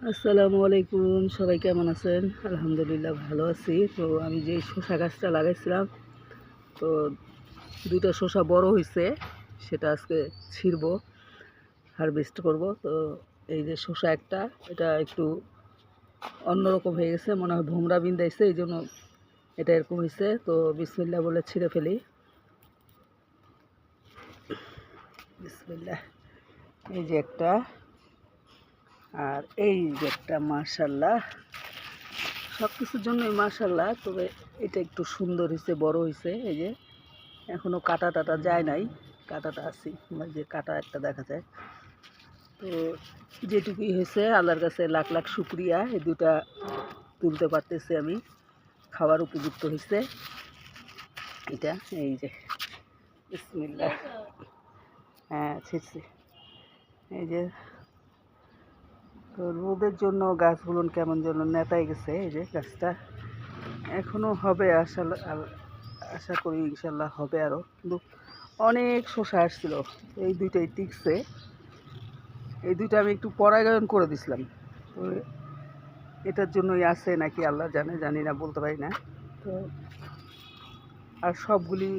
আসসালামু আলাইকুম, সবাই কেমন আছেন? আলহামদুলিল্লাহ ভালো আছি। তো আমি যে শসা গাছটা লাগাইছিলাম, তো দুইটা শসা বড় হয়েছে, সেটা আজকে ছিঁড়বো, হারভেস্ট করব। তো এই যে শসা একটা, এটা একটু অন্যরকম হয়ে গেছে, মনে হয় ভোমরা বিন্দাইছে, এই জন্য এটা এরকম হয়েছে। তো বিসমিল্লাহ বলে ছিঁড়ে ফেলি। বিসমিল্লাহ। এই যে একটা, আর এই যে একটা, মাশাআল্লাহ, সব কিছুর জন্যই মাশাআল্লাহ। তবে এটা একটু সুন্দর হয়েছে, বড় হয়েছে। এই যে এখনও কাটা টাটা যায় নাই, কাটাটা আছি, যে কাটা একটা দেখা যায়। তো যেটুকুই হয়েছে আল্লাহর কাছে লাখ লাখ শুক্রিয়া, এই দুটা তুলতে পারতেছি আমি, খাওয়ার উপযুক্ত হয়েছে এটা। এই যে বিসমিল্লাহ, হ্যাঁ ছিটছি। এই যে, তো রোদের জন্য গাছগুলো কেমন যেন নেতায় গেছে। এই যে গাছটা এখনও হবে, আশা করি ইনশাল্লাহ হবে আরও। কিন্তু অনেক শসা আসছিল, এই দুইটাই টিকছে। এই দুইটা আমি একটু পরাগায়ন করে দিছিলাম, তো এটার জন্যই আছে নাকি আল্লাহ জানে, জানি না, বলতে পারি না। তো আর সবগুলি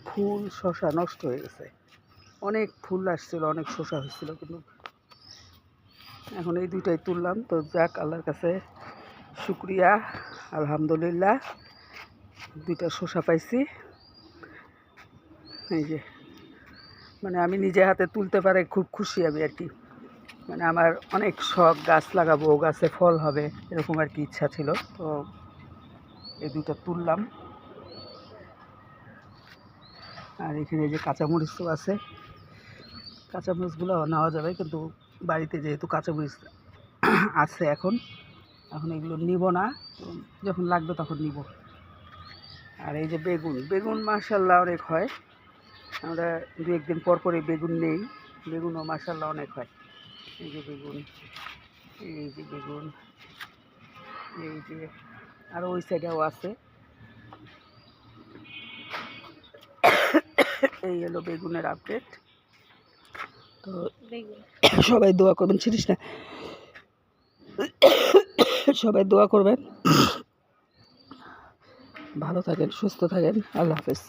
ফুল শসা নষ্ট হয়ে গেছে। অনেক ফুল আসছিল, অনেক শসা হয়েছিল, কিন্তু এখন এই দুইটাই তুললাম। তো যাক, আল্লাহর কাছে শুক্রিয়া, আলহামদুলিল্লাহ, দুইটা শসা পাইছি। এই যে, মানে আমি নিজে হাতে তুলতে পারে খুব খুশি আমি আর কি। মানে আমার অনেক শখ, গাছ লাগাবো, গাছে ফল হবে, এরকম আর কি ইচ্ছা ছিল। তো এই দুইটা তুললাম। আর এখানে যে কাঁচামরিচও আছে, কাঁচামরিচগুলো নেওয়া যাবে, কিন্তু বাড়িতে যেহেতু কাঁচামরিচ আছে এখন এগুলো নিব না, যখন লাগবে তখন নিব। আর এই যে বেগুন, বেগুন মাশাআল্লাহ অনেক হয়, আমরা দু একদিন পর পরে বেগুন নেই, বেগুনও মাশাআল্লাহ অনেক হয়। এই যে বেগুন, এই যে বেগুন, এই যে আরও ওই সাইডেও আছে। এই হলো বেগুনের আপডেট। তো সবাই দোয়া করবেন, ছিড়িস না, সবাই দোয়া করবেন, ভালো থাকেন, সুস্থ থাকেন, আল্লাহ হাফেজ।